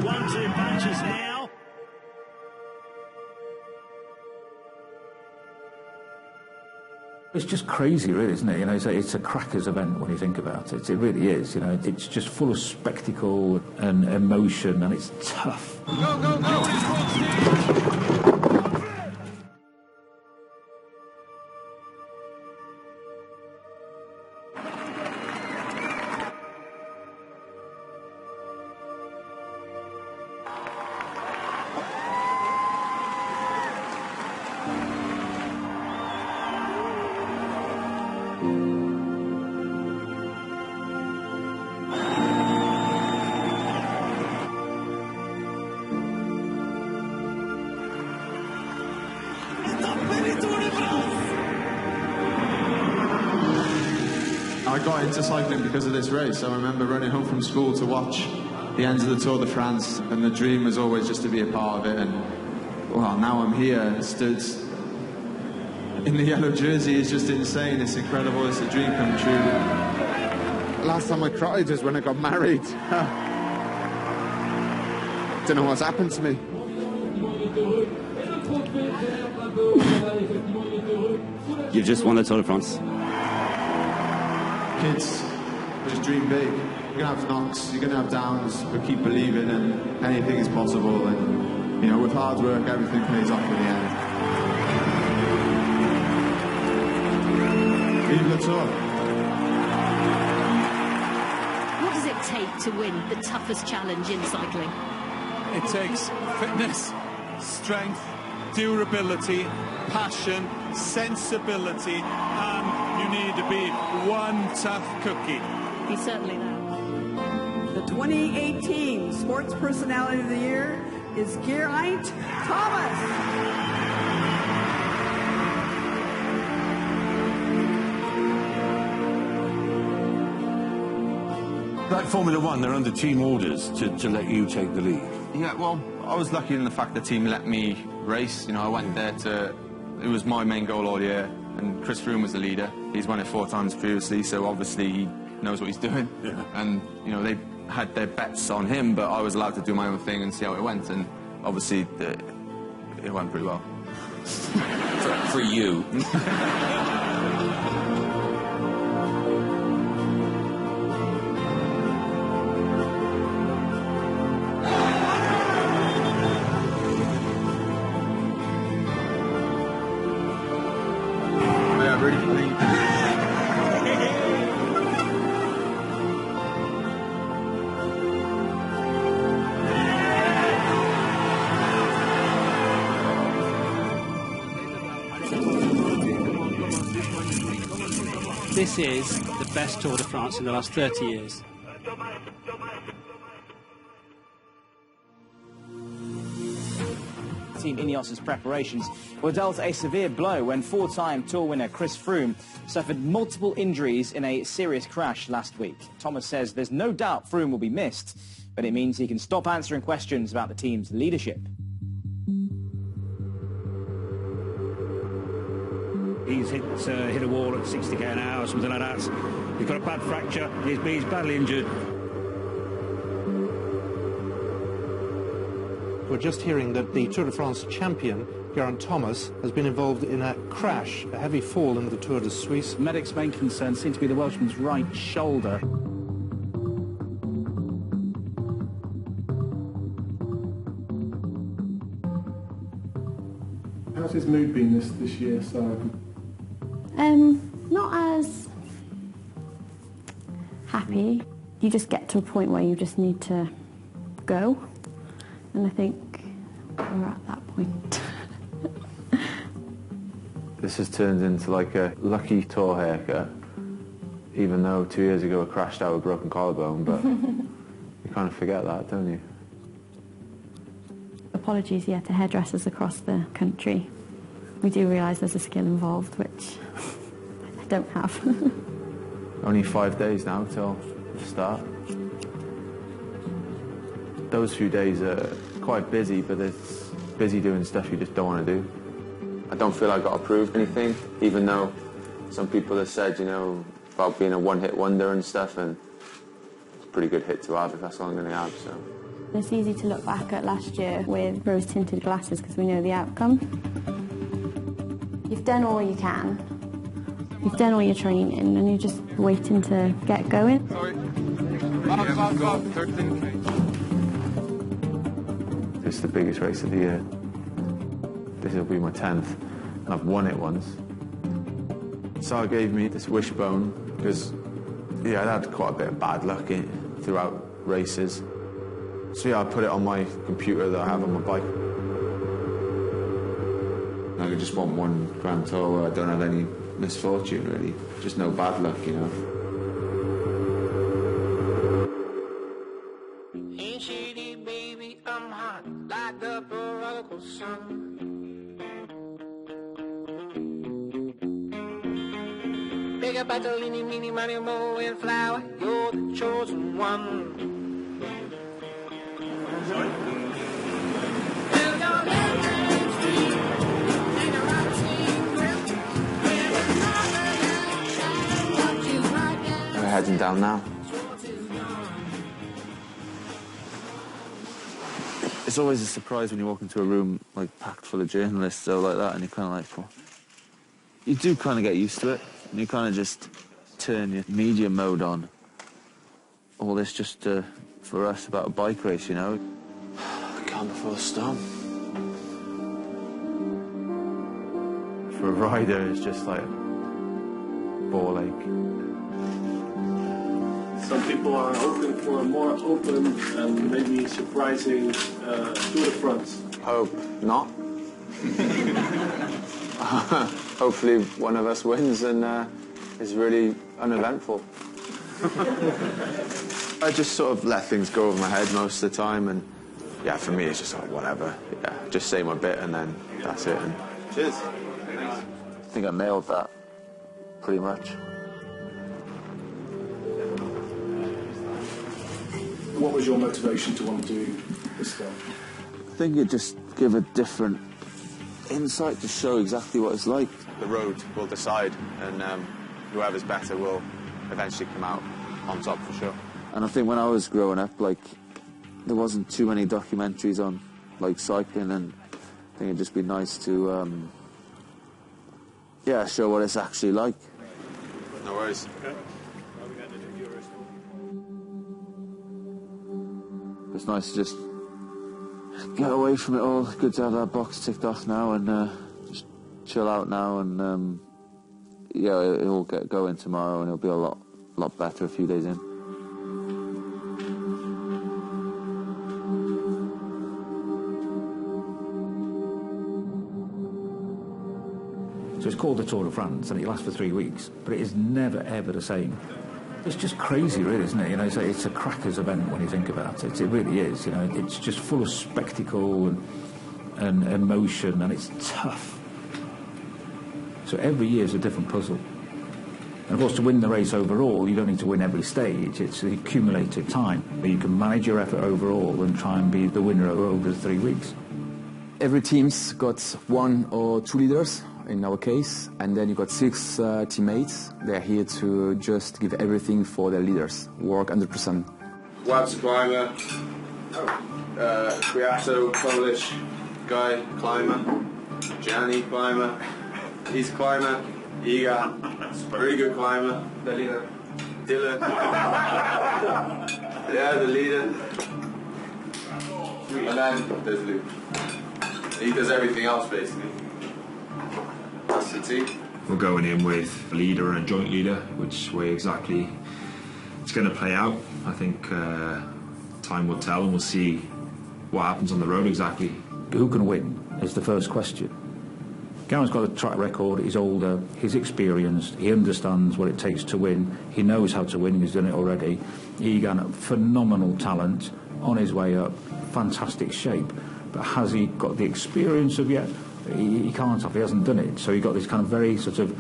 to 1-2 punches now. It's just crazy, really, isn't it? You know, it's a crackers event when you think about it. It really is. You know, it's just full of spectacle and emotion, and it's tough. Go, go, go! I got into cycling because of this race. I remember running home from school to watch the ends of the Tour de France, and the dream was always just to be a part of it. And well, now I'm here, stood in the yellow jersey. Is just insane. It's incredible. It's a dream come true. Last time I cried was when I got married. Don't know what's happened to me. You've just won the Tour de France. Kids, just dream big. You're gonna have knocks, you're gonna have downs, but keep believing, and anything is possible. And you know, with hard work, everything pays off in the end. Vive le Tour. What does it take to win the toughest challenge in cycling? It takes fitness, strength, durability, passion, sensibility, and you need to be one tough cookie. He's certainly that. The 2018 Sports Personality of the Year is Geraint Thomas. Like Formula One, they're under team orders to let you take the lead. Yeah, well, I was lucky in the fact the team let me race. You know, I went there to... It was my main goal all year, and Chris Froome was the leader. He's won it 4 times previously, so obviously he knows what he's doing. Yeah. And, you know, they had their bets on him, but I was allowed to do my own thing and see how it went, and obviously it went pretty well. For you. This is the best Tour de France in the last 30 years. Team Ineos's preparations were dealt a severe blow when 4-time Tour winner Chris Froome suffered multiple injuries in a serious crash last week. Thomas says there's no doubt Froome will be missed, but it means he can stop answering questions about the team's leadership. He's hit a wall at 60 km an hour, something like that. He's got a bad fracture. He's badly injured. We're just hearing that the Tour de France champion, Geraint Thomas, has been involved in a crash, a heavy fall in the Tour de Suisse. Medics' main concern seems to be the Welshman's right shoulder. How's his mood been this year, so? Not as happy. You just get to a point where you just need to go, and I think we're at that point. This has turned into like a lucky tour haircut, even though 2 years ago I crashed out with a broken collarbone, but you kind of forget that, don't you? Apologies, yeah, to hairdressers across the country. We do realise there's a skill involved, which I don't have. Only 5 days now till the start. Those few days are quite busy, but it's busy doing stuff you just don't want to do. I don't feel I got to prove anything, even though some people have said, you know, about being a one-hit wonder and stuff, and it's a pretty good hit to have if that's all I'm going to have, so. It's easy to look back at last year with rose-tinted glasses because we know the outcome. You've done all you can. You've done all your training and you're just waiting to get going. Sorry. It's the biggest race of the year. This will be my 10th, and I've won it once. Sarah gave me this wishbone because, yeah, I'd had quite a bit of bad luck throughout races. So yeah, I put it on my computer that I have on my bike. I just want one Grand Tour where I don't have any misfortune, really. Just no bad luck, you know. Ain't shady, baby, I'm hot like the prodigal son. Big up Bartolini, Mini, Money, Mo, and Flower, you're the chosen one. We're heading down now. It's always a surprise when you walk into a room like packed full of journalists or like that, and you're kind of like, well, you do kind of get used to it, and you kind of just turn your media mode on. All this just for us about a bike race, you know. The calm before the storm. For a rider, it's just like ball ache. Some people are hoping for a more open and maybe surprising Tour de France. Hope not. Hopefully one of us wins and is really uneventful. I just sort of let things go over my head most of the time, and yeah, for me it's just like whatever. Yeah, just say my bit and then that's it. And cheers. Thanks. I think I nailed that pretty much. What was your motivation to want to do this stuff? I think it just give a different insight to show exactly what it's like. The road will decide, and whoever's better will eventually come out on top for sure. And I think when I was growing up, like, there wasn't too many documentaries on, like, cycling, and I think it'd just be nice to, yeah, show what it's actually like. No worries. Okay. It's nice to just get away from it all. Good to have that box ticked off now and just chill out now, and yeah, it'll get going tomorrow and it'll be a lot better a few days in. So it's called the Tour de France and it lasts for 3 weeks, but it is never ever the same. It's just crazy, really, isn't it? You know, it's a crackers event when you think about it. It really is. You know, it's just full of spectacle and emotion, and it's tough. So every year is a different puzzle. And of course, to win the race overall, you don't need to win every stage. It's the accumulated time. You can manage your effort overall and try and be the winner over the 3 weeks. Every team's got 1 or 2 leaders, in our case, and then you've got 6 teammates. They're here to just give everything for their leaders, work 100%. Wab's a climber, Kwiato, Polish guy, climber, Gianni, climber, he's a climber, Iga, very good climber, the leader, Dylan, yeah, the leader, and then there's Luke. He does everything else, basically. That's the team. We're going in with a leader and a joint leader, which way exactly it's going to play out. I think time will tell, and we'll see what happens on the road exactly. Who can win is the first question. Geraint's got a track record, he's older, he's experienced, he understands what it takes to win, he knows how to win, he's done it already. Egan, phenomenal talent, on his way up, fantastic shape. But has he got the experience of yet? He can't have, he hasn't done it. So he got this kind of very sort of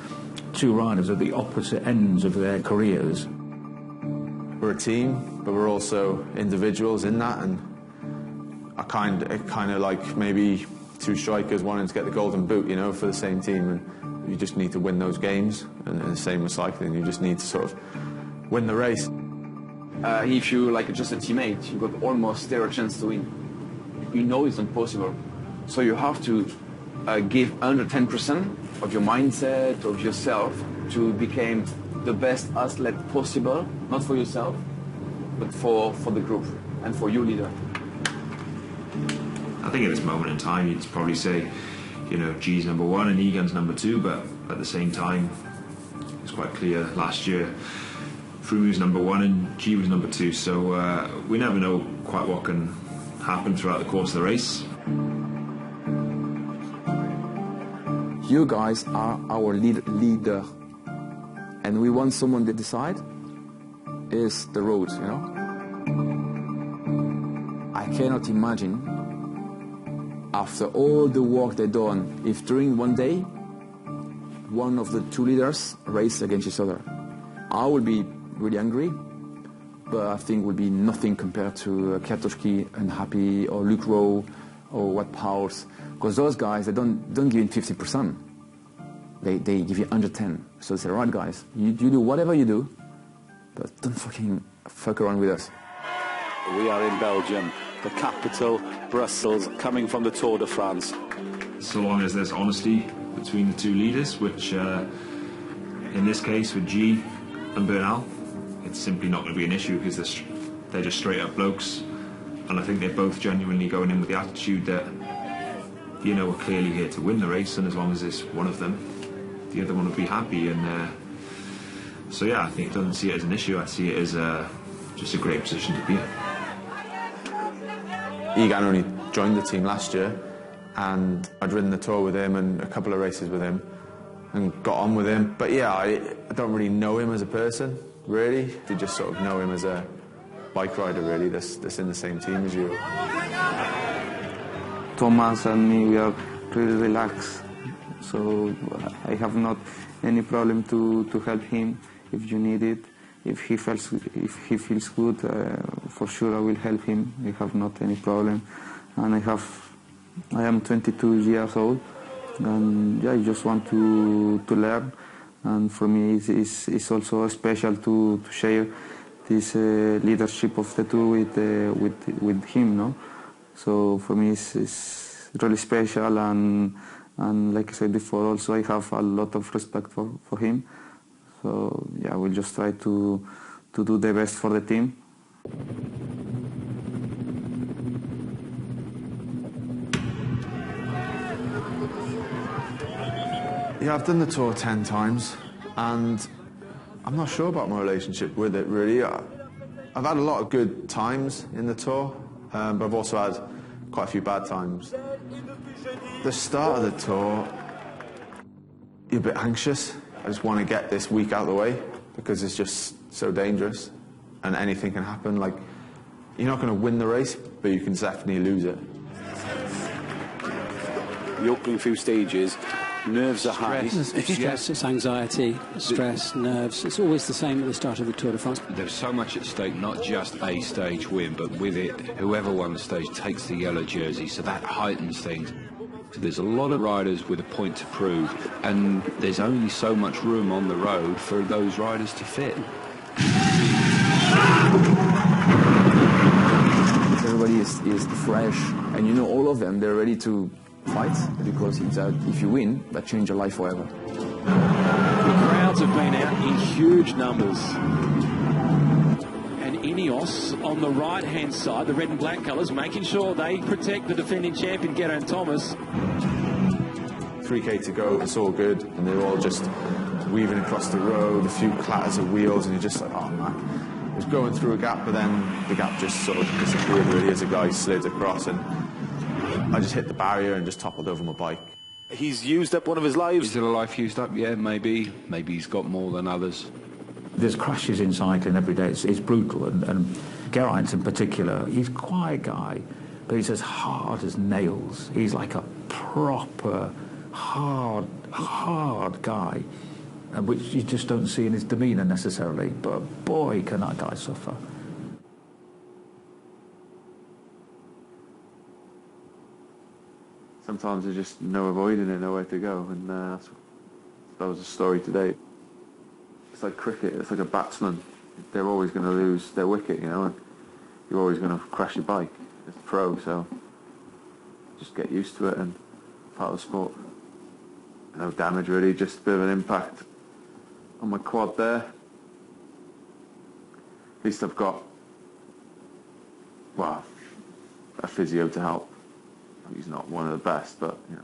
2 riders at the opposite ends of their careers. We're a team, but we're also individuals in that, and it kind of like maybe 2 strikers wanting to get the golden boot, you know, for the same team, and you just need to win those games. And the same with cycling, you just need to sort of win the race. if you like just a teammate, you got almost zero chance to win. You know it's impossible. So you have to give 110% of your mindset, of yourself, to become the best athlete possible, not for yourself, but for the group and for your leader. I think at this moment in time, you'd probably say, you know, G's number one and Egan's number two, but at the same time, it's quite clear last year, Froome was number one and G was number two, so we never know quite what can happen throughout the course of the race. You guys are our leader, and we want someone to decide is the road, you know? I cannot imagine, after all the work they've done, if during one day, one of the two leaders race against each other. I will be really angry, but I think it will be nothing compared to Kwiatkowski and Happy or Luke Rowe or Wout Poels, because those guys, they don't give you 50%. They give you 110. So they say, right guys, you do whatever you do, but don't fucking fuck around with us. We are in Belgium, the capital, Brussels, coming from the Tour de France. So long as there's honesty between the two leaders, which in this case with G and Bernal, it's simply not going to be an issue because they're just straight up blokes, and I think they're both genuinely going in with the attitude that, you know, we're clearly here to win the race, and as long as it's one of them, the other one will be happy. And so yeah, I think I don't see it as an issue. I see it as just a great position to be in. Egan only joined the team last year, and I'd ridden the Tour with him and a couple of races with him and got on with him. But yeah, I don't really know him as a person, really. I just sort of know him as a bike rider, really, that's in the same team as you. Thomas and me, we are really relaxed, so I have not any problem to help him if you need it. If he feels good, for sure I will help him. I have not any problem, and I am 22 years old, and yeah, I just want to learn. And for me, it's also special to share this leadership of the tour with him, no? So for me, it's really special, and like I said before, also I have a lot of respect for him. So yeah, we'll just try to do the best for the team. Yeah, I've done the Tour 10 times, and I'm not sure about my relationship with it, really. I've had a lot of good times in the Tour, but I've also had quite a few bad times. The start of the Tour, you're a bit anxious. I just want to get this week out of the way because it's just so dangerous and anything can happen. Like, you're not going to win the race, but you can definitely lose it. The opening few stages, nerves are high. It's stress, it's anxiety, stress, nerves. It's always the same at the start of the Tour de France. There's so much at stake, not just a stage win, but with it, whoever won the stage takes the yellow jersey, so that heightens things. So there's a lot of riders with a point to prove, and there's only so much room on the road for those riders to fit. Everybody is fresh, and you know all of them, they're ready to fight, because if you win, that changes your life forever. The crowds have been out in huge numbers. And Ineos on the right-hand side, the red and black colours, making sure they protect the defending champion, Geraint Thomas. 3K to go, it's all good, and they're all just weaving across the road, a few clatters of wheels, and you're just like, oh man. It was going through a gap, but then the gap just sort of disappeared really as a guy slid across, and I just hit the barrier and just toppled over my bike. He's used up one of his lives. Is it a life used up? Yeah, maybe. Maybe he's got more than others. There's crashes in cycling every day. It's brutal, and Geraint in particular, he's a quiet guy, but he's as hard as nails. He's like a proper hard guy, which you just don't see in his demeanour necessarily, but boy, can that guy suffer. Sometimes there's just no avoiding it, nowhere to go, and that was the story today. It's like cricket, it's like a batsman they're always going to lose their wicket, you know, and you're always going to crash your bike as a pro, so just get used to it and part of the sport. No damage really, just a bit of an impact on my quad there. At least I've got, well, a physio to help. He's not one of the best, but, you know,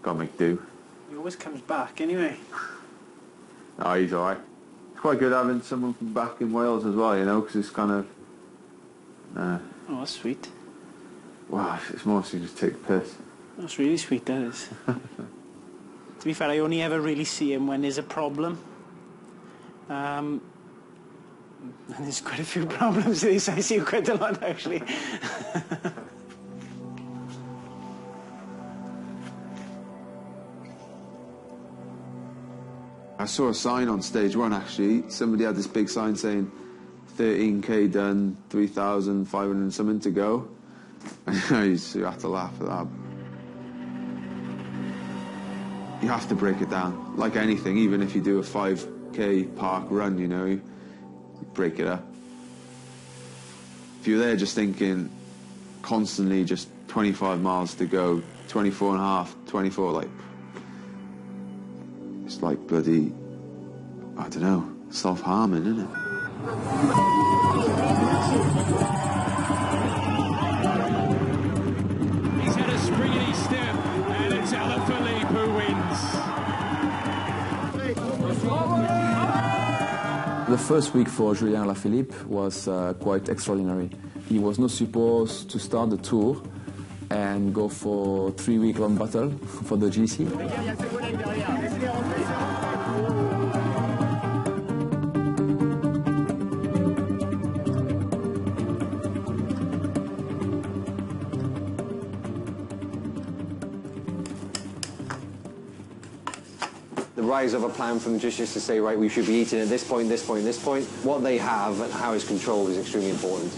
got to make do. He always comes back anyway. No, he's alright. It's quite good having someone from back in Wales as well, you know, because it's kind of... oh, that's sweet. Well, it's mostly just take the piss. That's really sweet, that is. To be fair, I only ever really see him when there's a problem. And there's quite a few problems. I see you quite a lot, actually. I saw a sign on stage one, actually. Somebody had this big sign saying 13k done, 3,500 and something to go. You have to laugh at that. You have to break it down, like anything, even if you do a 5k park run, you know, you break it up. If you're there just thinking constantly just 25 miles to go, 24 and a half, 24, like, it's like bloody, I don't know, self-harming, isn't it? He's had a springy step, and it's Alaphilippe who wins. The first week for Julien Alaphilippe was quite extraordinary. He was not supposed to start the tour and go for 3-week long battle for the GC. Rise of a plan from just to say, right, we should be eating at this point, this point, this point. What they have and how it's controlled is extremely important.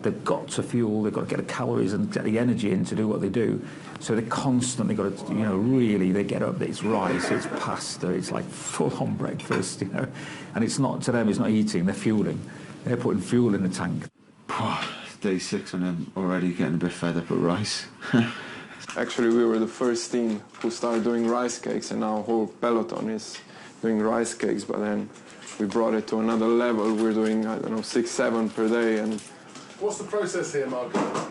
They've got to fuel, they've got to get the calories and get the energy in to do what they do. So they constantly got to, you know, really, they get up, it's rice, it's pasta, it's like full-on breakfast, you know. And it's not, to them, it's not eating, they're fueling. They're putting fuel in the tank. Day 6 and I'm already getting a bit fed up with rice. Actually, we were the first team who started doing rice cakes, and our whole peloton is doing rice cakes, but then we brought it to another level. We're doing, I don't know, 6, 7 per day. And what's the process here, Marco?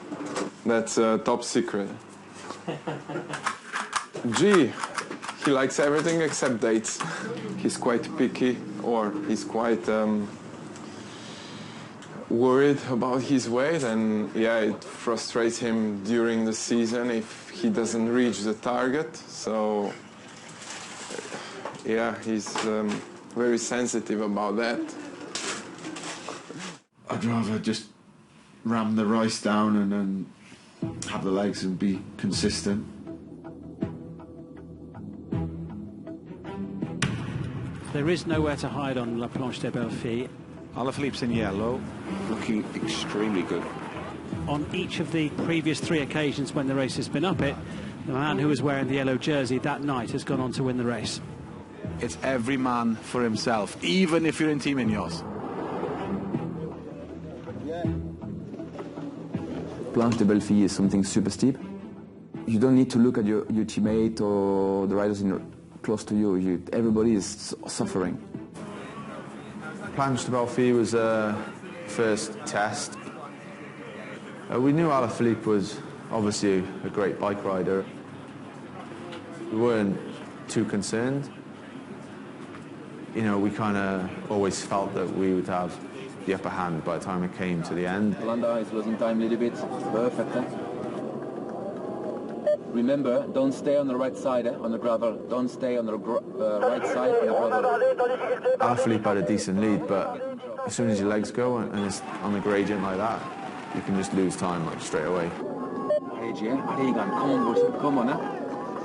That's top secret. G, he likes everything except dates. He's quite picky, or he's quite worried about his weight, and yeah, it frustrates him during the season if he doesn't reach the target. So yeah, he's very sensitive about that. I'd rather just ram the rice down and then have the legs and be consistent. There is nowhere to hide on La Planche des Belles Filles. Alaphilippe's in yellow, looking extremely good. On each of the previous 3 occasions when the race has been up it, the man who was wearing the yellow jersey that night has gone on to win the race. It's every man for himself, even if you're in Team Ineos. Planche des Belles Filles is something super steep. You don't need to look at your teammate or the riders close to you. Everybody is suffering. Planche des Belles Filles was first test. We knew Alaphilippe was obviously a great bike rider. We weren't too concerned. You know, we kind of always felt that we would have the upper hand by the time it came to the end. Landa is losing time a little bit. Perfect. Remember, don't stay on the right side on the gravel. Don't stay on the right side on the gravel. Alaphilippe had a decent lead, but as soon as your legs go and it's on a gradient like that, you can just lose time like straight away. Come on.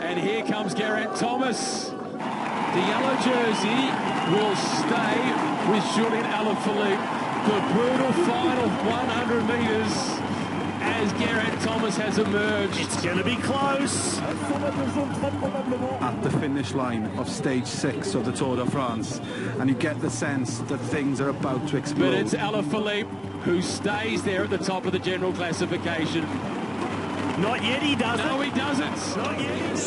And here comes Geraint Thomas. The yellow jersey will stay with Julien Alaphilippe. The brutal final 100 metres as as Geraint Thomas has emerged. It's going to be close. At the finish line of stage 6 of the Tour de France, and you get the sense that things are about to explode. But it's Alaphilippe who stays there at the top of the general classification. Not yet, he doesn't. No, he doesn't. Not yet.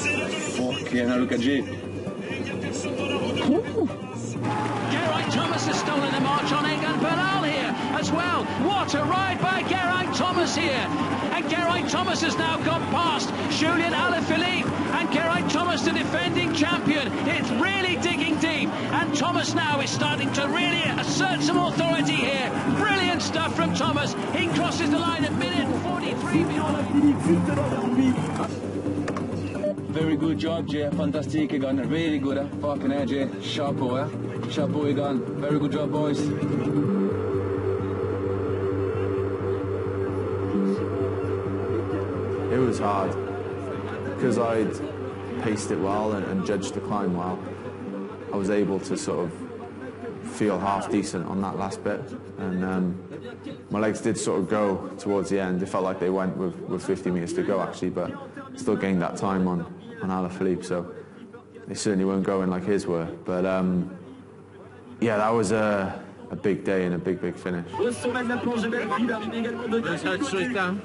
Geraint Thomas has stolen the march on Egan Bernal here as well. What a ride by Geraint Thomas here. And Geraint Thomas has now got past Julian Alaphilippe. And Geraint Thomas, the defending champion, it's really digging deep. And Thomas now is starting to really assert some authority here. Brilliant stuff from Thomas. He crosses the line at minute 43 beyond. Very good job, Jay. Fantastic again. Really good. Fucking hell, Jay. Chapeau, eh? Chapeau again. Very good job, boys. It was hard because I'd paced it well and judged the climb well. I was able to sort of feel half decent on that last bit, and my legs did sort of go towards the end. It felt like they went with 50 metres to go actually, but still gained that time on Alaphilippe, so they certainly weren't going like his were. But yeah, that was a big day and a big finish. Let's head straight down.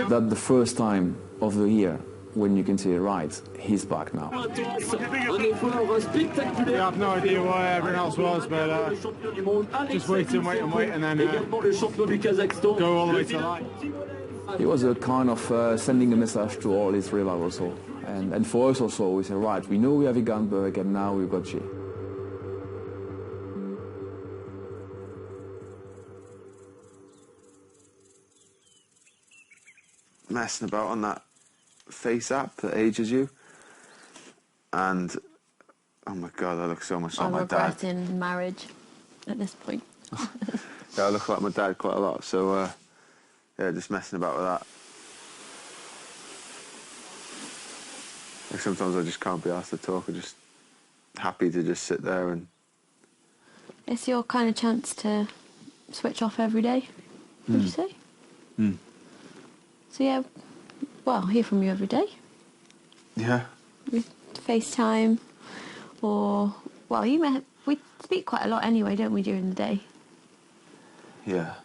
That's the first time of the year when you can see it right. He's back now. Yeah, I've no idea why everyone else was, but just wait and then go all the way to the line. It was a kind of sending a message to all his rivals also. And for us also, we said, right, we know we have Egan Berg and now we've got G. Messing about on that face app that ages you, and oh my god, I look so much like my dad. I'm regretting marriage at this point. Yeah, I look like my dad quite a lot, so yeah, just messing about with that. Like sometimes I just can't be asked to talk. I'm just happy to just sit there and... It's your kind of chance to switch off every day, would you say? So yeah, well, I'll hear from you every day. Yeah. With FaceTime, or, well, we speak quite a lot anyway, don't we, during the day? Yeah.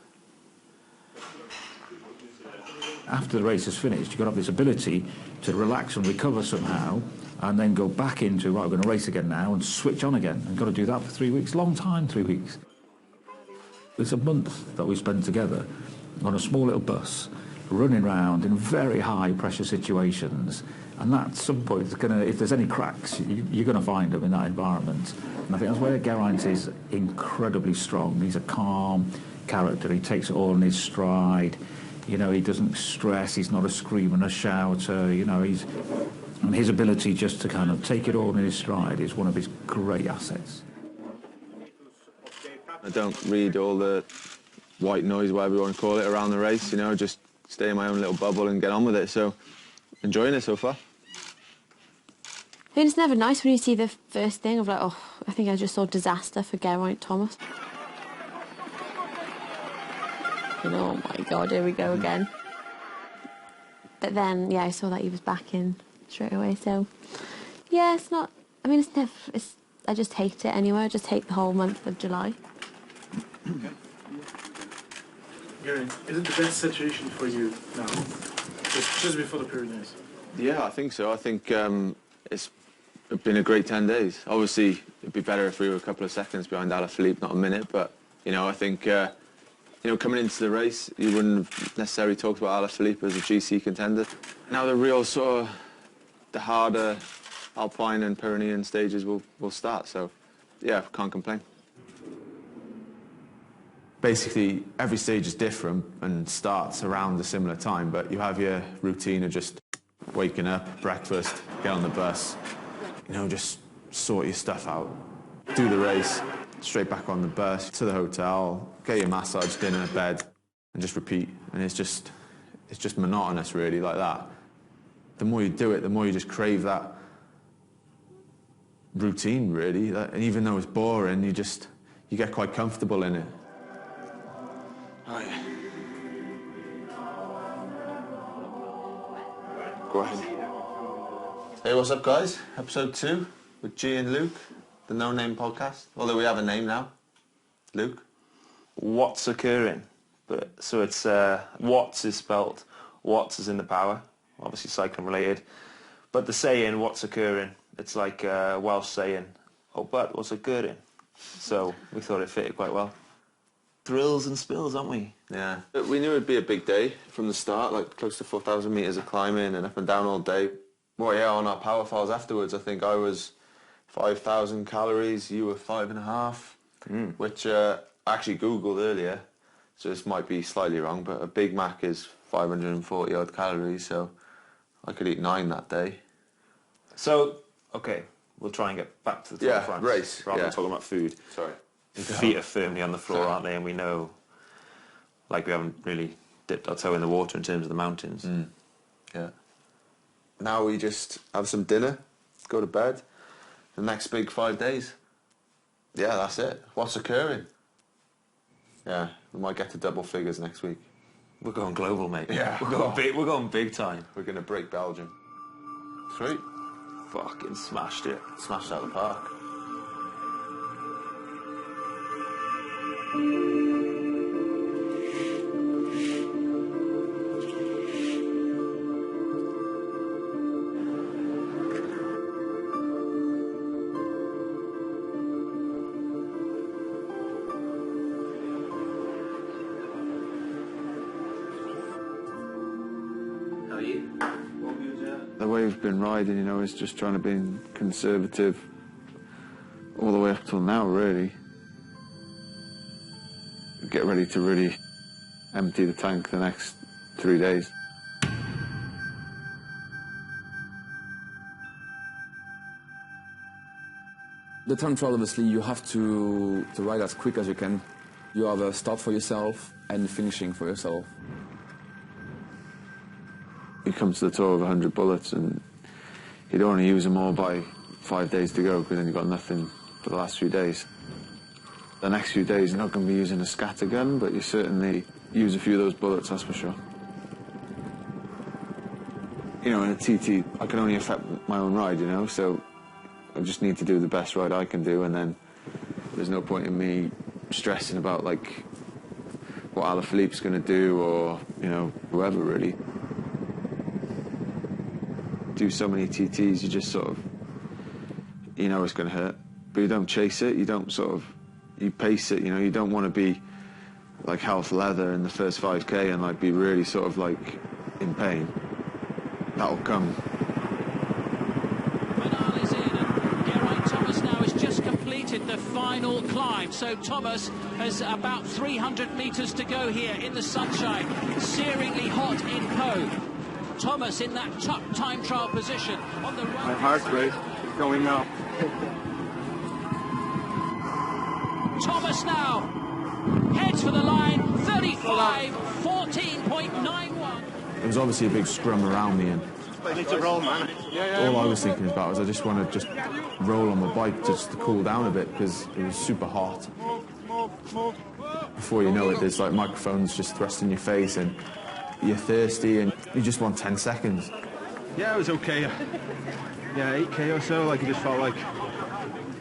After the race is finished, you've got to have this ability to relax and recover somehow, and then go back into, right, we're going to race again now, and switch on again. And you've got to do that for 3 weeks. Long time, 3 weeks. It's a month that we spend together on a small little bus, running around in very high pressure situations, and at some point, it's gonna, if there's any cracks, you're going to find them in that environment. And I think that's where Geraint is incredibly strong. He's a calm character. He takes it all in his stride. You know, he doesn't stress. He's not a screamer and a shouter. You know, and his ability just to kind of take it all in his stride is one of his great assets. I don't read all the white noise, whatever you want to call it, around the race. You know, just stay in my own little bubble and get on with it. So, enjoying it so far. I mean, it's never nice when you see the first thing of like, oh, I think I just saw disaster for Geraint Thomas. And oh my God, here we go again. But then, yeah, I saw that he was back in straight away. So, yeah, it's not. I mean, it's never. I just hate it anyway. I just hate the whole month of July. Okay. Geraint, is it the best situation for you now? Just before the Pyrenees? Yeah, I think so. I think it's been a great 10 days. Obviously, it'd be better if we were a couple of seconds behind Alaphilippe, not a minute. But, you know, I think, you know, coming into the race, you wouldn't have necessarily talked about Alaphilippe as a GC contender. Now the real sort of, the harder Alpine and Pyrenean stages will start. So, yeah, can't complain. Basically, every stage is different and starts around a similar time, but you have your routine of just waking up, breakfast, get on the bus, you know, just sort your stuff out, do the race, straight back on the bus, to the hotel, get your massage, dinner, bed, and just repeat. And it's just monotonous, really, like that. The more you do it, the more you just crave that routine, really. And even though it's boring, you get quite comfortable in it. Right. Go ahead. Hey, what's up, guys? Episode 2 with G and Luke, the No Name podcast. Although we have a name now. Luke. What's occurring? But so it's Watts is spelt Watts is in the power, obviously cycling related. But the saying "what's occurring," it's like Welsh saying, "Oh, but what's occurring?" So we thought it fitted quite well. Thrills and spills, aren't we? Yeah. We knew it'd be a big day from the start, like close to 4,000 metres of climbing and up and down all day. Well, yeah, on our power files afterwards, I think I was 5,000 calories, you were 5.5, which I actually Googled earlier, so this might be slightly wrong, but a Big Mac is 540 odd calories, so I could eat 9 that day. So, okay, we'll try and get back to the Tour de France. Race. Rather than talking about food. Sorry. The feet are firmly on the floor, aren't they? And we know, like, we haven't really dipped our toe in the water in terms of the mountains. Yeah. Now we just have some dinner, go to bed. The next big 5 days. Yeah, that's it. What's occurring? Yeah, we might get to double figures next week. We're going global, mate. Yeah. We're going big time. We're going to break Belgium. Sweet. Fucking smashed it. Smashed out the park. The way we've been riding, you know, is just trying to be conservative all the way up till now, really. Get ready to really empty the tank the next 3 days. The time trial, obviously, you have to ride as quick as you can. You have a start for yourself and finishing for yourself. You come to the Tour with 100 bullets and you don't want to use them all by 5 days to go because then you've got nothing for the last few days. The next few days you're not going to be using a scatter gun, but you certainly use a few of those bullets, that's for sure. You know, in a TT, I can only affect my own ride, you know, so I just need to do the best ride I can do, and then there's no point in me stressing about, like, what Alaphilippe's going to do or, you know, whoever, really. Do so many TTs, you just sort of, you know it's going to hurt, but you don't chase it, you don't sort of, you pace it, you know, you don't want to be like health leather in the first 5k and like be really sort of like in pain. That'll come. Bernal is in and Geraint Thomas now has just completed the final climb, so Thomas has about 300 metres to go here in the sunshine, searingly hot in Po. Thomas in that top time trial position on the right. My heart rate going up. Thomas now heads for the line, 35, 14.91. It was obviously a big scrum around me, and Need to roll, man. all I was thinking about was I just want to just roll on my bike just to cool down a bit because it was super hot. Before you know it, there's like microphones just thrust in your face and you're thirsty and you just want 10 seconds. Yeah, it was okay. Yeah, 8k or so, like it just felt like,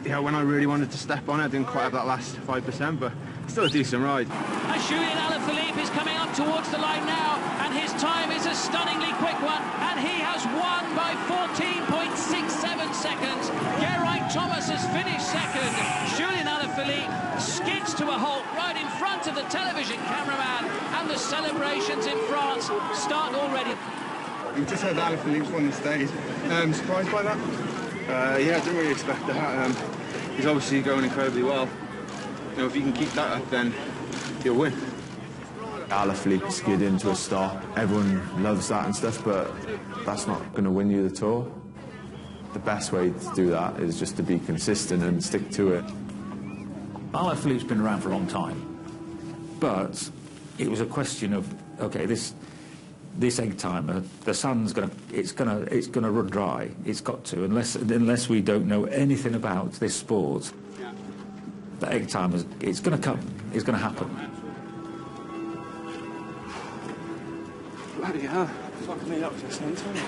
yeah, when I really wanted to step on it, I didn't quite have that last 5%, but still a decent ride. And Julian Alaphilippe is coming up towards the line now, and his time is a stunningly quick one, and he has won by 14.67 seconds. Geraint Thomas has finished second. Julian Alaphilippe skids to a halt right in front of the television cameraman, and the celebrations in France start already. We've just heard that Alaphilippe's won the stage. Surprised by that? Yeah, I didn't really expect that. He's obviously going incredibly well. You know, if he can keep that up, then he'll win. Alaphilippe skid into a stop. Everyone loves that and stuff, but that's not going to win you the Tour. The best way to do that is just to be consistent and stick to it. Alaphilippe's been around for a long time, but it was a question of, okay, this egg timer, the sun's it's gonna run dry. It's got to, unless we don't know anything about this sport. The egg timer, it's gonna come. It's gonna happen. Bloody hell. Fuck me up just then, Tony.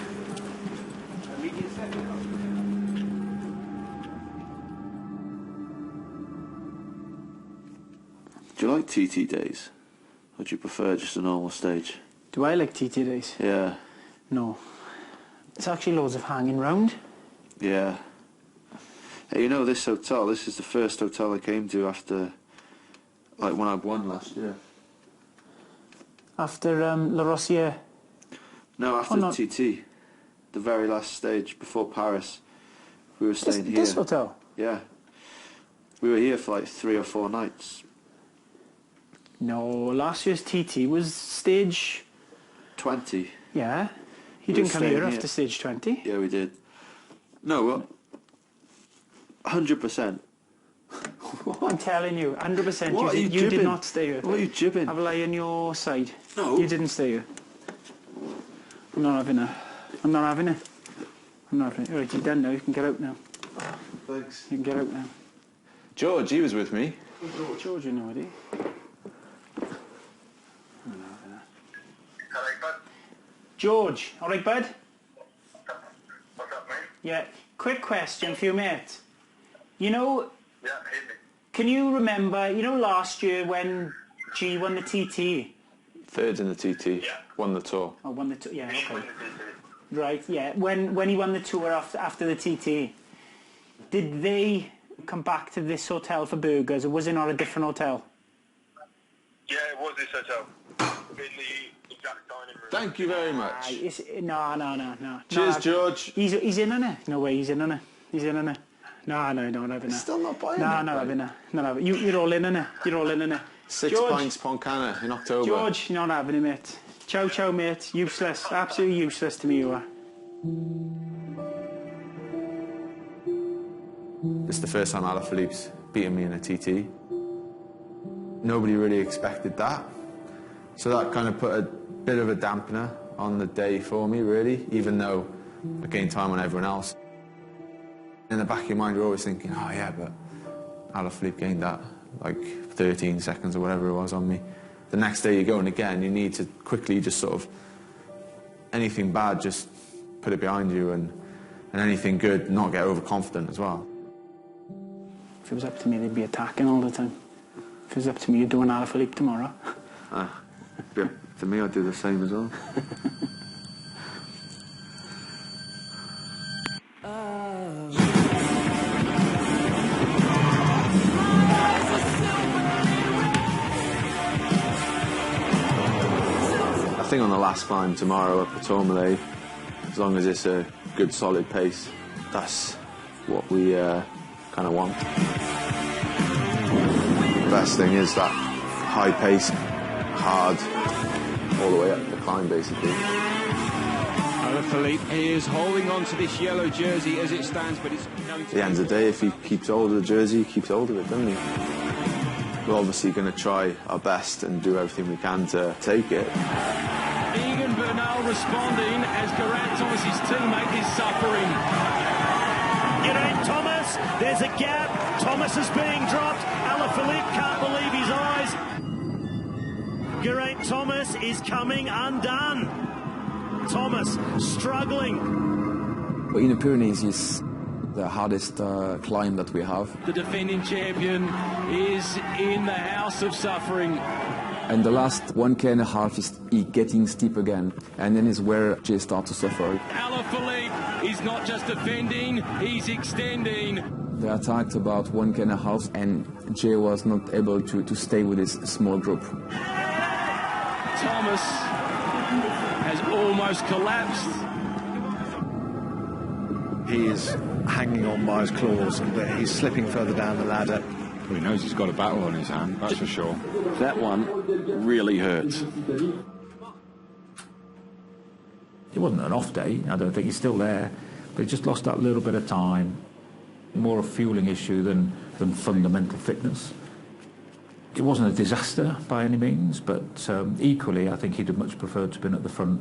Do you like TT days? Or do you prefer just a normal stage? Do I like TT days? Yeah. No. It's actually loads of hanging round. Yeah. Hey, you know this hotel, this is the first hotel I came to after, like, when I won last year. After La Rosière? No, after TT. The very last stage, before Paris. We were staying here. This hotel? Yeah. We were here for like 3 or 4 nights. No, last year's TT was stage... 20. Yeah. You didn't come here after stage 20? Yeah, we did. No, well, 100%. I'm telling you, 100% What, you did not stay here. What are you jibbing? Have a lie on your side. No. You didn't stay here. I'm not having it. I'm not having it. I'm not having it. Right, you're done now. You can get out now. Thanks. You can get out now. George, he was with me. George, you know what he? George, all right, bud? What's up, mate? Yeah. Quick question for you, mate. You know, Yeah, hit me. can you remember, you know, last year when G won the TT? Third in the TT. Yeah. Won the tour. Oh, won the tour, yeah, okay. Right, yeah. When he won the tour after the TT, did they come back to this hotel for burgers, or was it not a different hotel? Yeah, it was this hotel. In the exact dining room. Thank you very much. No. Cheers, No, George. He's in on it. No way, he's in on it. He's in on it. No, not having it. Still not buying No, it. not having it. Not having it. You're all in on it. You're all in on it. 6 George, pints Poncana in October. George, you're not having it, mate. Ciao, mate. Useless. Absolutely useless to me, you are. It's the first time Alaphilippe's beaten me in a TT. Nobody really expected that. So that kind of put a bit of a dampener on the day for me, really, even though I gained time on everyone else. In the back of your mind, you're always thinking, oh yeah, but Alaphilippe gained that, like 13 seconds or whatever it was on me. The next day you're going again, you need to quickly just sort of, anything bad, just put it behind you, and anything good, not get overconfident as well. If it was up to me, they'd be attacking all the time. If it was up to me, you'd do an Alaphilippe tomorrow. Yeah, to me, I'd do the same as well. I think on the last climb tomorrow up the Tourmalet, as long as it's a good solid pace, that's what we kind of want. The best thing is that high pace, hard, all the way up the climb basically. Alaphilippe is holding on to this yellow jersey as it stands, but it's going At the end of the day, if he keeps hold of the jersey, he keeps hold of it, doesn't he? We're obviously going to try our best and do everything we can to take it. Egan Bernal responding as Geraint Thomas's teammate is suffering. Geraint Thomas, there's a gap. Thomas is being dropped. Alaphilippe can't believe his eyes. Geraint Thomas is coming undone. Thomas struggling. In the Pyrenees is the hardest climb that we have. The defending champion is in the house of suffering. And the last 1.5 is getting steep again. And then is where Jay starts to suffer. Alaphilippe is not just defending, he's extending. They attacked about 1.5 and Jay was not able to stay with his small group. Thomas has almost collapsed. He is hanging on by his claws, but he's slipping further down the ladder. Well, he knows he's got a battle on his hand, that's for sure. That one really hurts. It wasn't an off day, I don't think. He's still there, but he just lost that little bit of time. More a fueling issue than fundamental fitness. It wasn't a disaster by any means, but equally I think he'd have much preferred to have been at the front,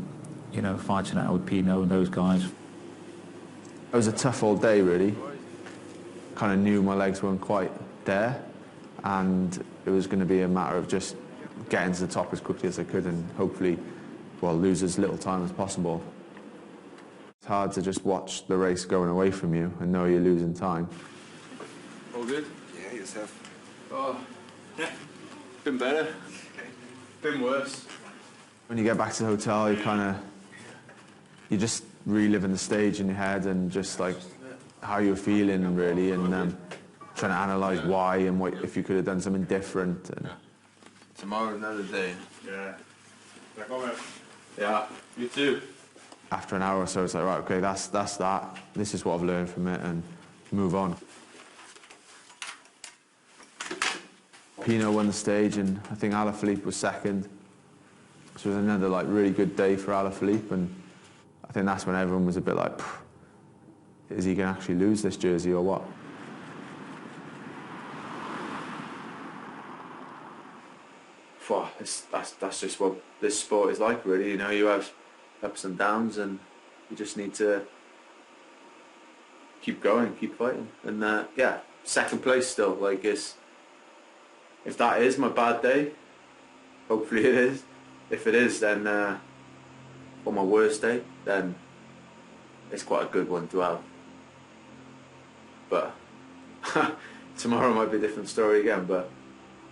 you know, fighting out with Pino and those guys. It was a tough old day, really. Kind of knew my legs weren't quite there, and it was going to be a matter of just getting to the top as quickly as I could and hopefully well, lose as little time as possible. It's hard to just watch the race going away from you and know you're losing time. All good? Yeah, yourself. Oh, yeah. Been better. Been worse. When you get back to the hotel, you're just reliving the stage in your head and just like how you're feeling really, and trying to analyse why and what, if you could have done something different. And Tomorrow another day. Yeah. Yeah, you too. after an hour or so, it's like, right, okay, that's that. This is what I've learned from it, and move on. Pino won the stage, and I think Alaphilippe was second. So it was another like really good day for Alaphilippe, and I think that's when everyone was a bit like, is he going to actually lose this jersey or what? Well, that's just what this sport is like, really. You know, you have ups and downs, and you just need to keep going, keep fighting. And yeah, second place still. Like, if that is my bad day, hopefully it is. If it is, then or my worst day, then it's quite a good one to have. But tomorrow might be a different story again. But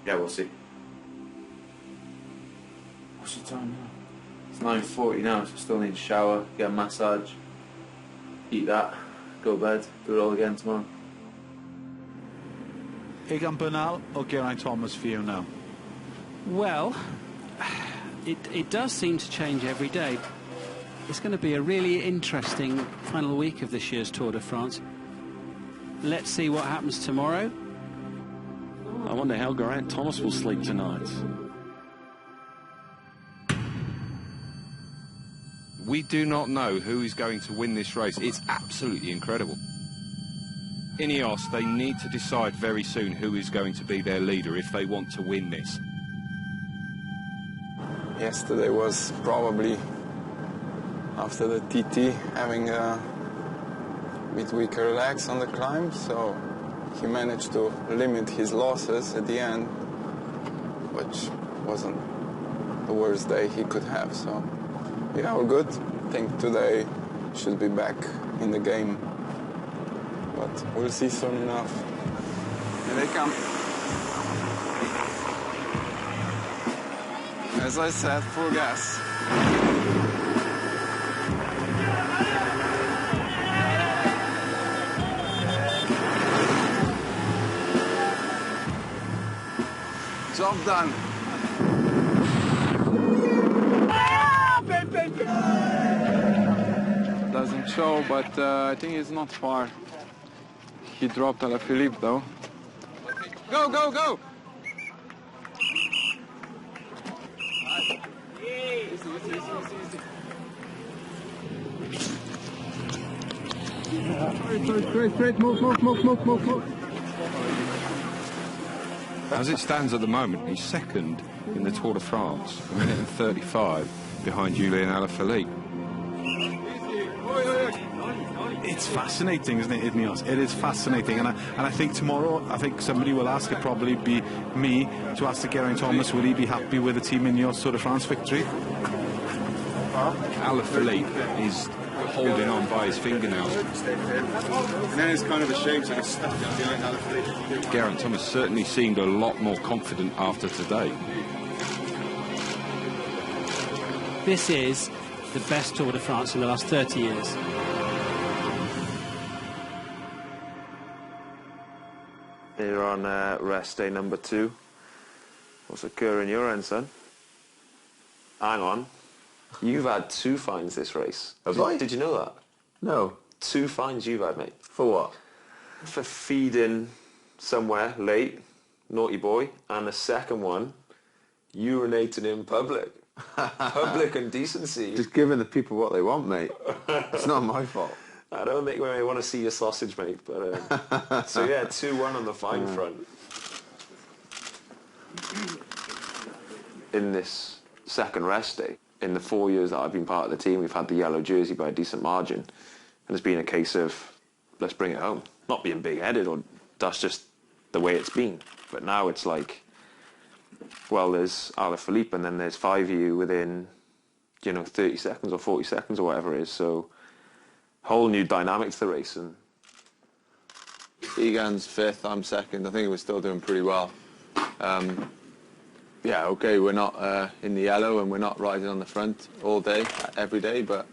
yeah, we'll see. What's the time now? It's 9:40 now, so I still need a shower, get a massage, eat that, go to bed, do it all again tomorrow. Egan Bernal or Geraint Thomas for you now? Well, it does seem to change every day. It's going to be a really interesting final week of this year's Tour de France. Let's see what happens tomorrow. I wonder how Geraint Thomas will sleep tonight. We do not know who is going to win this race. It's absolutely incredible. Ineos, they need to decide very soon who is going to be their leader if they want to win this. Yesterday was probably, after the TT, having a bit weaker legs on the climb, so he managed to limit his losses at the end, which wasn't the worst day he could have. So yeah, all good. I think today should be back in the game, but we'll see soon enough. Here they come. As I said, full gas. Job done. Doesn't show, but I think it's not far. He dropped Alaphilippe though. Go, go, go! Straight, move. As it stands at the moment, he's second in the Tour de France, a minute and 35 behind Julian Alaphilippe. It's fascinating, isn't it, Ineos? It is fascinating, and I think tomorrow, I think somebody will ask, it'll probably be me, to ask the Geraint Thomas, will he be happy with the Team Ineos Tour de France victory? Alaphilippe is holding on by his fingernails. And then it's kind of a shame to get stuck behind Alaphilippe. Geraint Thomas certainly seemed a lot more confident after today. This is the best Tour de France in the last 30 years. Here on rest day number 2. What's occurring your end, son? Hang on. You've had 2 fines this race. Did you know that? No. 2 fines you've had, mate. For what? For feeding somewhere late, naughty boy, and the second one, urinating in public. Public indecency. Just giving the people what they want, mate. It's not my fault. I don't think we may want to see your sausage, mate. But so yeah, 2-1 on the fine front. In this second rest day, in the 4 years that I've been part of the team, we've had the yellow jersey by a decent margin, and it's been a case of let's bring it home. Not being big-headed, or that's just the way it's been. But now it's like, well, there's Alaphilippe, and then there's 5 of you within 30 seconds or 40 seconds or whatever it is. So whole new dynamic to the race. And Egan's 5th, I'm 2nd. I think we're still doing pretty well. Yeah, okay, we're not in the yellow and we're not riding on the front all day, every day, but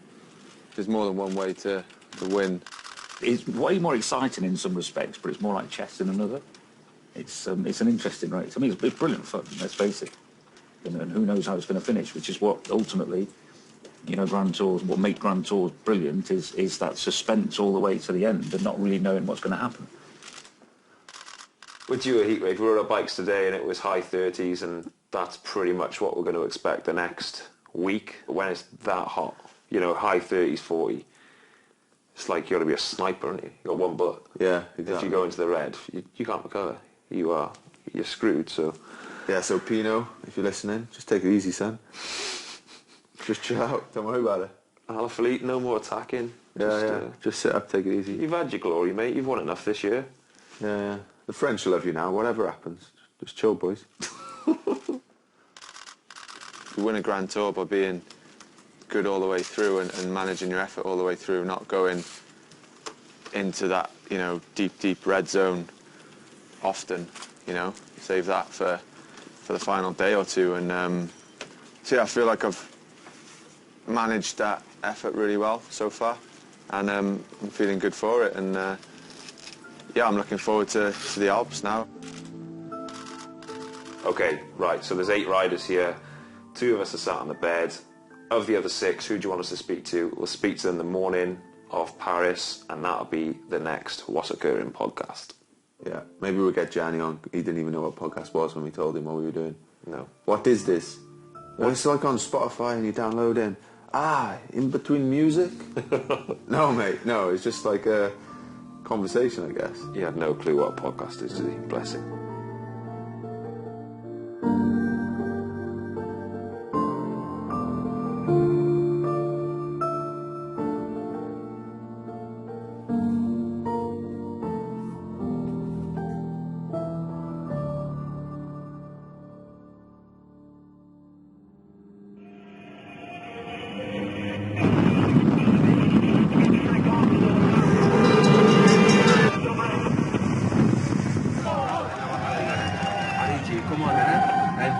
there's more than one way to win. It's way more exciting in some respects, but it's more like chess in another. It's an interesting race. I mean, it's brilliant fun, let's face it. And who knows how it's going to finish, which is what ultimately, Grand Tours, what make Grand Tours brilliant is that suspense all the way to the end and not really knowing what's going to happen. We're due a heat wave. We were on bikes today and it was high 30s, and that's pretty much what we're going to expect the next week when it's that hot. High 30s, 40. It's like you got to be a sniper, aren't you? You got one bullet. Yeah, exactly. If you go into the red, you can't recover. You're screwed. So yeah. So Pino, if you're listening, just take it easy, son. Just chill out. Don't worry about it. Alaphilippe, no more attacking. Just sit up, take it easy. You've had your glory, mate. You've won enough this year. Yeah. The French will love you now. Whatever happens, just chill, boys. You win a Grand Tour by being good all the way through and managing your effort all the way through, not going into that, deep red zone often, Save that for the final day or two. And so yeah, I feel like I've managed that effort really well so far, and I'm feeling good for it. And yeah, I'm looking forward to the Alps now. Okay, right, so there's 8 riders here. 2 of us are sat on the bed. Of the other 6, who do you want us to speak to? We'll speak to them the morning of Paris, and that'll be the next What's Occurring podcast. Yeah, maybe we'll get Gianni on. He didn't even know what podcast was when we told him what we were doing. No. What is this? Well, it's like on Spotify and you download in. In between music? No, mate, no, it's just like a conversation, I guess. He had no clue what a podcast is, did he? Bless him.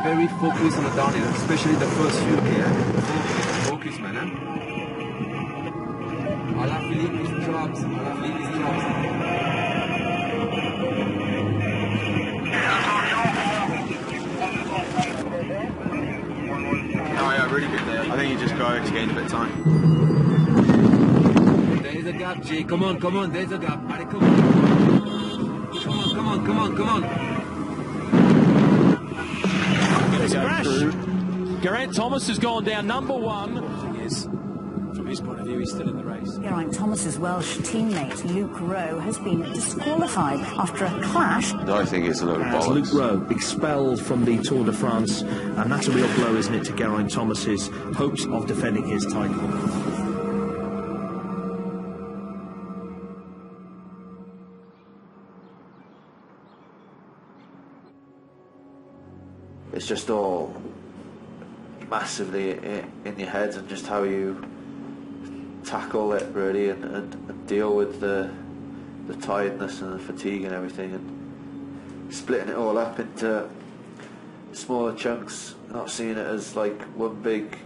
Very focused on the downhill, especially the first few here. Focus, man. Alaphilippe is dropped. Alaphilippe is dropped. Oh yeah, really good day. I think you just got to gain a bit of time. There is a gap, Jay. Come on, there's a gap. Allez, come on. There's a crash. Geraint Thomas has gone down number 1. The thing is, from his point of view, he's still in the race. Geraint Thomas's Welsh teammate Luke Rowe has been disqualified after a clash. I think it's a load of bollocks. Luke Rowe expelled from the Tour de France, and that's a real blow, isn't it, to Geraint Thomas's hopes of defending his title. It's just all massively in your head, and just how you tackle it really, and deal with the tiredness and the fatigue and everything, and splitting it all up into smaller chunks, not seeing it as like one big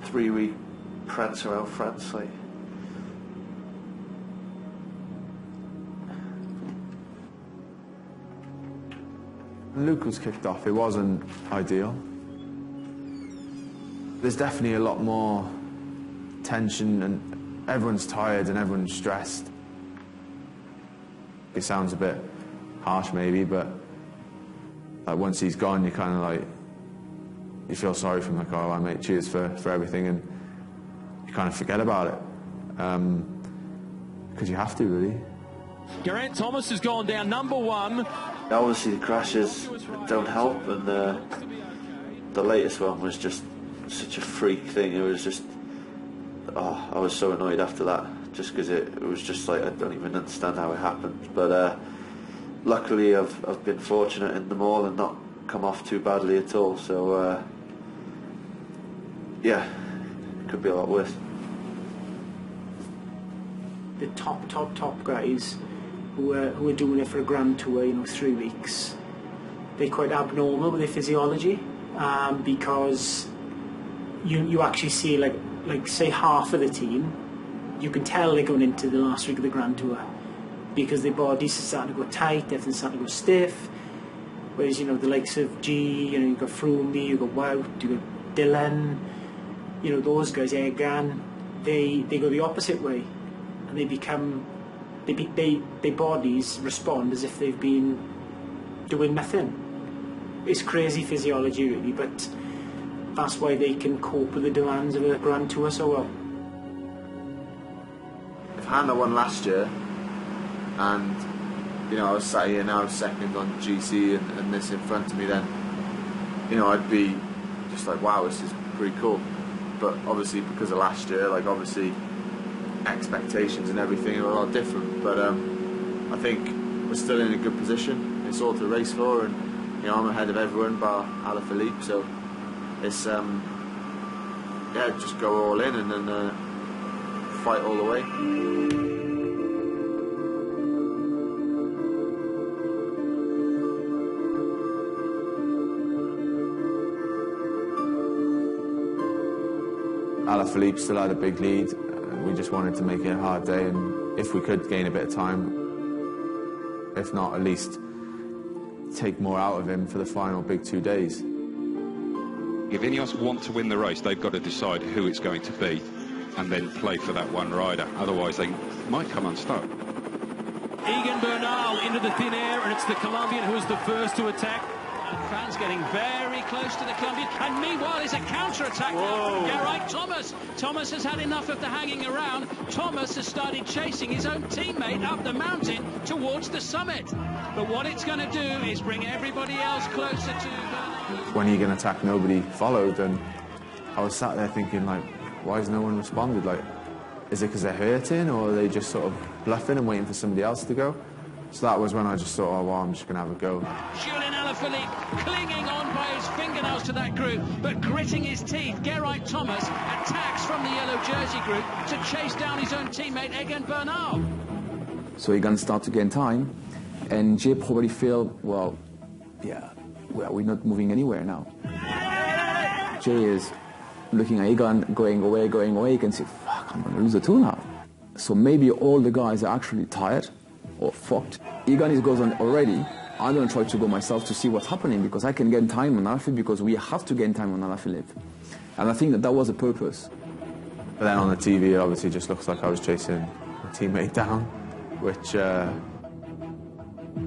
3-week prance around France. Like, when Luke was kicked off, it wasn't ideal. There's definitely a lot more tension, and everyone's tired and everyone's stressed. It sounds a bit harsh maybe, but like once he's gone, you kind of like, you feel sorry for him, like, oh, mate, cheers for everything, and you kind of forget about it. Because you have to, really. Geraint Thomas has gone down number 1. Obviously the crashes don't help, and the latest one was just such a freak thing. It was just, I was so annoyed after that, just because it was just like, I don't even understand how it happened. But luckily I've been fortunate in them all and not come off too badly at all. So yeah, it could be a lot worse. The top guys who are doing it for a Grand Tour, 3 weeks, they're quite abnormal with their physiology, because you actually see like say half of the team, you can tell they're going into the last week of the Grand Tour because their bodies are starting to go tight, everything's starting to go stiff. Whereas the likes of G, you've got Froome, you've got Wout, you've got Dylan, those guys, Egan, they go the opposite way, and they become their bodies respond as if they've been doing nothing. It's crazy physiology really, but that's why they can cope with the demands of a Grand Tour so well. If Hannah won last year, and I was sat here now second on GC and this in front of me, then I'd be just like, wow, this is pretty cool. But obviously because of last year, obviously expectations and everything are a lot different. But I think we're still in a good position. It's all to race for, and I'm ahead of everyone bar Alaphilippe, so it's just go all in and then fight all the way. Alaphilippe still had a big lead, and we just wanted to make it a hard day, and if we could gain a bit of time, if not at least take more out of him for the final big 2 days. If Ineos want to win the race, they've got to decide who it's going to be and then play for that one rider. Otherwise, they might come unstuck. Egan Bernal into the thin air, and it's the Colombian who is the first to attack. And fans getting very close to the Colombian. And meanwhile, there's a counter-attack now from Geraint Thomas. Thomas has had enough of the hanging around. Thomas has started chasing his own teammate up the mountain towards the summit. But what it's going to do is bring everybody else closer to Bernal. When Egan attacked, nobody followed, and I was sat there thinking, why has no one responded? Is it because they're hurting, or are they just sort of bluffing and waiting for somebody else to go? So that was when I just thought, oh, well, I'm just going to have a go. Julian Alaphilippe clinging on by his fingernails to that group, but gritting his teeth. Geraint Thomas attacks from the yellow jersey group to chase down his own teammate Egan Bernal. So Egan start to gain time, and Jay probably feel, well, we're not moving anywhere now. Jay is looking at Egan, going away, he can say, fuck, I'm going to lose the tour now. So maybe all the guys are actually tired or fucked. Egan goes on already. I'm going to try to go myself to see what's happening, because I can gain time on Alaphilippe, because we have to gain time on Alaphilippe. And I think that was the purpose. But then on the TV, it obviously just looks like I was chasing a teammate down, which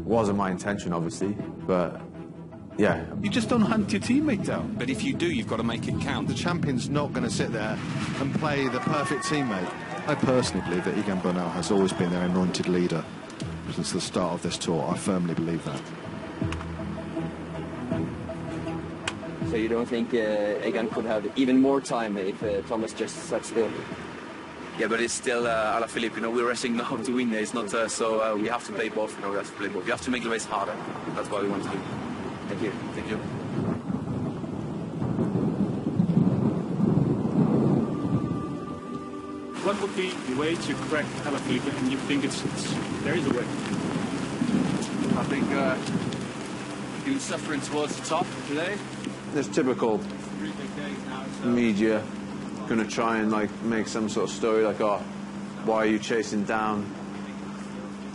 wasn't my intention, obviously, but yeah. You just don't hunt your teammate down. But if you do, you've got to make it count. The champion's not going to sit there and play the perfect teammate. I personally believe that Egan Bernal has always been their anointed leader since the start of this tour. I firmly believe that. So you don't think Egan could have even more time if Thomas just sat still? Yeah, but it's still Alaphilippe. We're racing now to win. It's not so we have to play both. We have to play both. We have to make the race harder. That's what we want to do. Thank you. Thank you. What would be the way to correct Alaphilippe, and you think there is a way? I think he was suffering towards the top today. There's typical media going to try and make some sort of story oh, why are you chasing down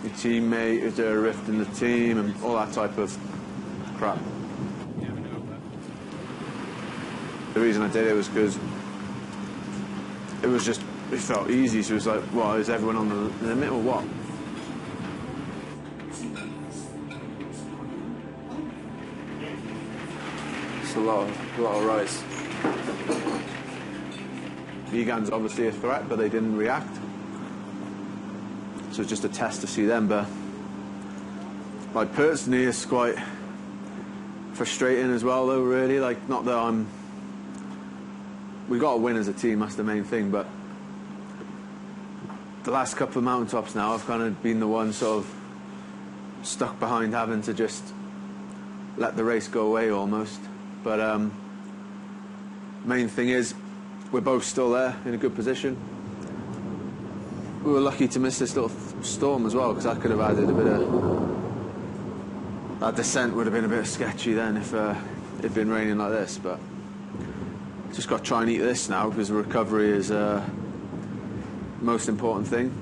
your teammate? Is there a rift in the team? And all that type of crap. The reason I did it was because it felt easy. So it was like, well, is everyone on the limit or what? It's a lot of rice. Egan's obviously a threat, but they didn't react. So it's just a test to see them. But personally, it's quite frustrating as well, though. Really, not that we've got to win as a team. That's the main thing. But the last couple of mountaintops now, I've kind of been the one sort of stuck behind, having to just let the race go away almost. But main thing is, we're both still there in a good position. We were lucky to miss this little storm as well, because that could have added a bit of... That descent would have been a bit sketchy then if it'd been raining like this, but just got to try and eat this now, because recovery is the most important thing.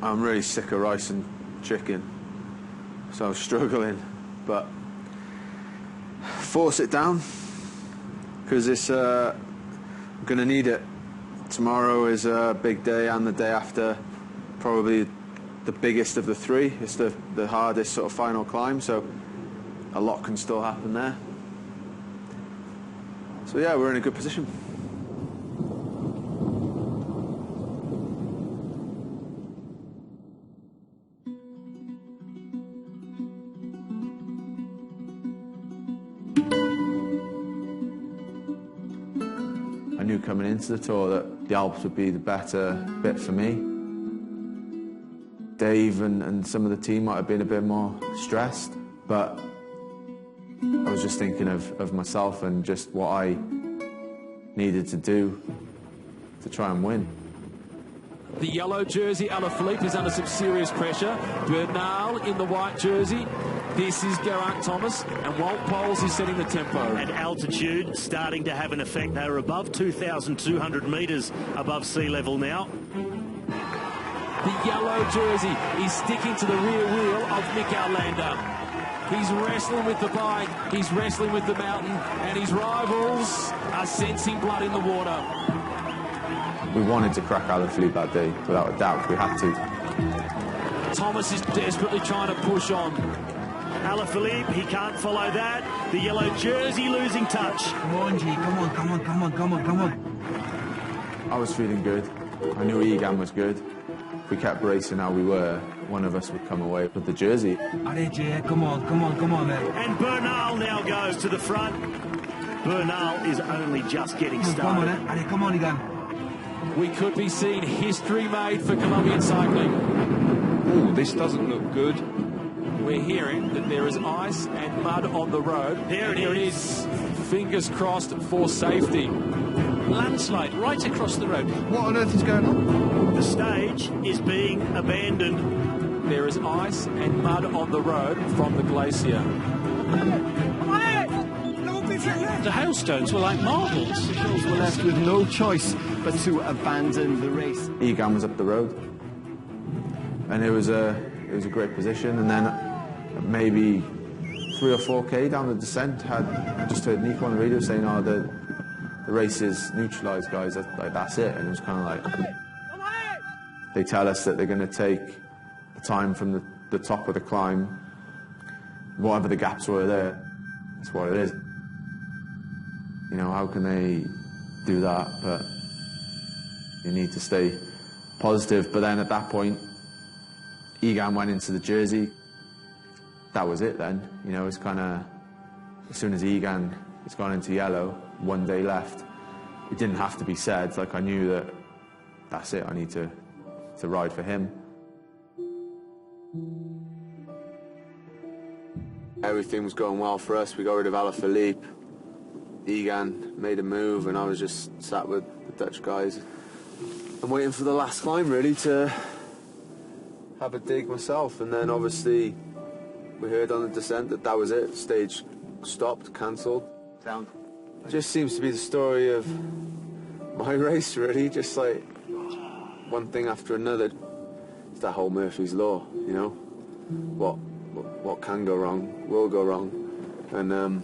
I'm really sick of rice and chicken, so I'm struggling, but force it down, because it's I'm going to need it. Tomorrow is a big day, and the day after probably the biggest of the three. It's the hardest sort of final climb, so a lot can still happen there. So yeah, we're in a good position. I knew coming into the tour that the Alps would be the better bit for me. Dave and some of the team might have been a bit more stressed, but I was just thinking of myself and just what I needed to do to try and win. The yellow jersey, Alaphilippe, is under some serious pressure. Bernal in the white jersey. This is Geraint Thomas, and Walt Poles is setting the tempo. And altitude starting to have an effect. They're above 2,200 metres above sea level now. The yellow jersey is sticking to the rear wheel of Nick Outlander. He's wrestling with the bike, he's wrestling with the mountain, and his rivals are sensing blood in the water. We wanted to crack Alaphilippe that day, without a doubt. We had to. Thomas is desperately trying to push on. Alaphilippe, he can't follow that. The yellow jersey losing touch. Come on, G, come on, come on, come on, come on, come on. I was feeling good. I knew Egan was good. If we kept racing how we were, one of us would come away with the jersey. Allez, G, come on, come on, come on, man. And Bernal now goes to the front. Bernal is only just getting started. Come on, allez, come on, Egan. We could be seeing history made for Colombian cycling. Oh, this doesn't look good. We're hearing that there is ice and mud on the road. Here it is. Fingers crossed for safety. Landslide right across the road. What on earth is going on? The stage is being abandoned. There is ice and mud on the road from the glacier. The hailstones were like marbles. Officials were left with no choice but to abandon the race. Egan was up the road, and it was a great position. And then maybe 3 or 4k down the descent, I just heard Nico on the radio saying, "Oh, the race is neutralised, guys. That's it." And it was kind of like, they tell us that they're going to take the time from the top of the climb, whatever the gaps were there. That's what it is. You know, how can they do that? But you need to stay positive. But then at that point, Egan went into the jersey. That was it then. You know, it's kind of, as soon as Egan has gone into yellow, 1 day left, it didn't have to be said. Like, I knew that that's it. I need to ride for him. Everything was going well for us. We got rid of Alaphilippe. Egan made a move, and I was just sat with the Dutch guys. I'm waiting for the last climb, really, to have a dig myself. And then, obviously, we heard on the descent that was it. Stage stopped, cancelled. Down. It just seems to be the story of my race, really. Just like one thing after another. It's that whole Murphy's Law, you know. What can go wrong will go wrong, and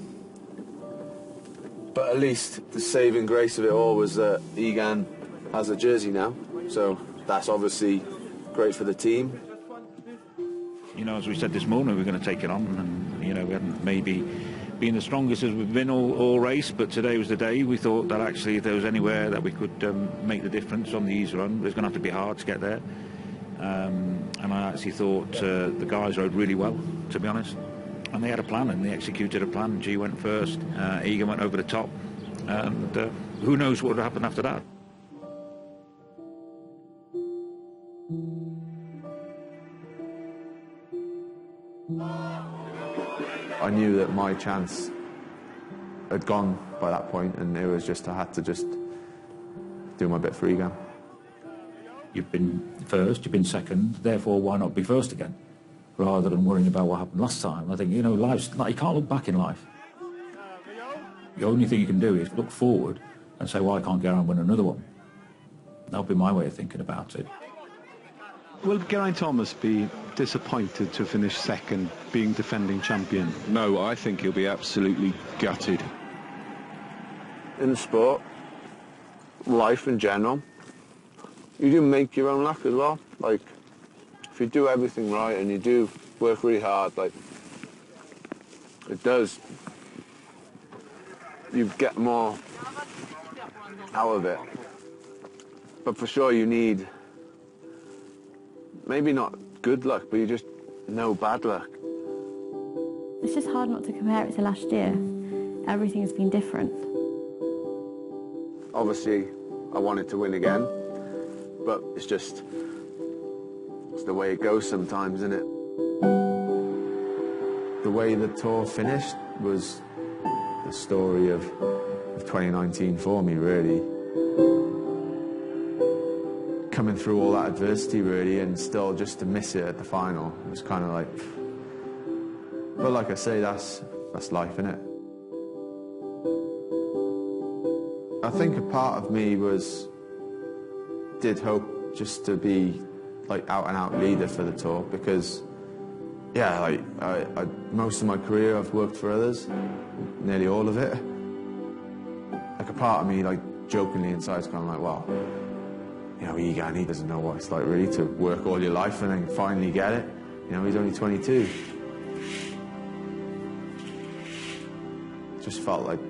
but at least the saving grace of it all was that Egan has a jersey now, so that's obviously great for the team. You know, as we said this morning, we're going to take it on, and you know, we haven't maybe been the strongest as we've been all race, but today was the day. We thought that actually if there was anywhere that we could make the difference on the ease run, it was going to have to be hard to get there. And I actually thought the guys rode really well, to be honest. And they had a plan, and they executed a plan. G went first, Egan went over the top, and who knows what would happen after that. I knew that my chance had gone by that point, and it was just, I had to just do my bit for Egan. You've been first, you've been second, therefore why not be first again? Rather than worrying about what happened last time. I think, you know, life's like, you can't look back in life. The only thing you can do is look forward and say, why can't Geraint win another one? That would be my way of thinking about it. Will Geraint Thomas be disappointed to finish second, being defending champion? No, I think he'll be absolutely gutted. In sport, life in general, you do make your own luck as well. Like, if you do everything right and you do work really hard, like, it does, you get more out of it. But for sure you need, maybe not good luck, but you just know bad luck. It's just hard not to compare it to last year. Everything has been different. Obviously, I wanted to win again, but it's the way it goes sometimes, isn't it? The way the tour finished was the story of 2019 for me, really. Coming through all that adversity, really, and still just to miss it at the final, it was kind of like... But like I say, that's life, innit? I think a part of me did hope just to be like out-and-out leader for the tour, because yeah, like I most of my career I've worked for others, nearly all of it. Like a part of me, like jokingly inside, is kind of like, well, you know, Egan, he doesn't know what it's like really to work all your life and then finally get it. You know, he's only 22. Just felt like,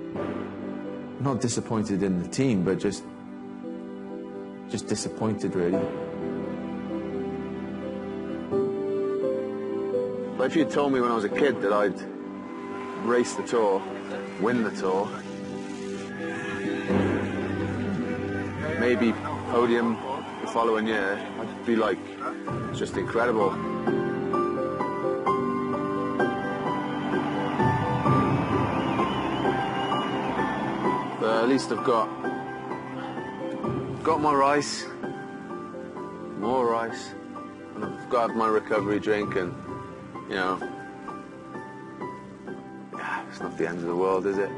not disappointed in the team, but just disappointed, really. But if you'd told me when I was a kid that I'd race the tour, win the tour, maybe podium the following year, I'd be like, it's just incredible. But at least I've got my rice, more rice, and I've got to have my recovery drink, and you know, yeah, it's not the end of the world, is it?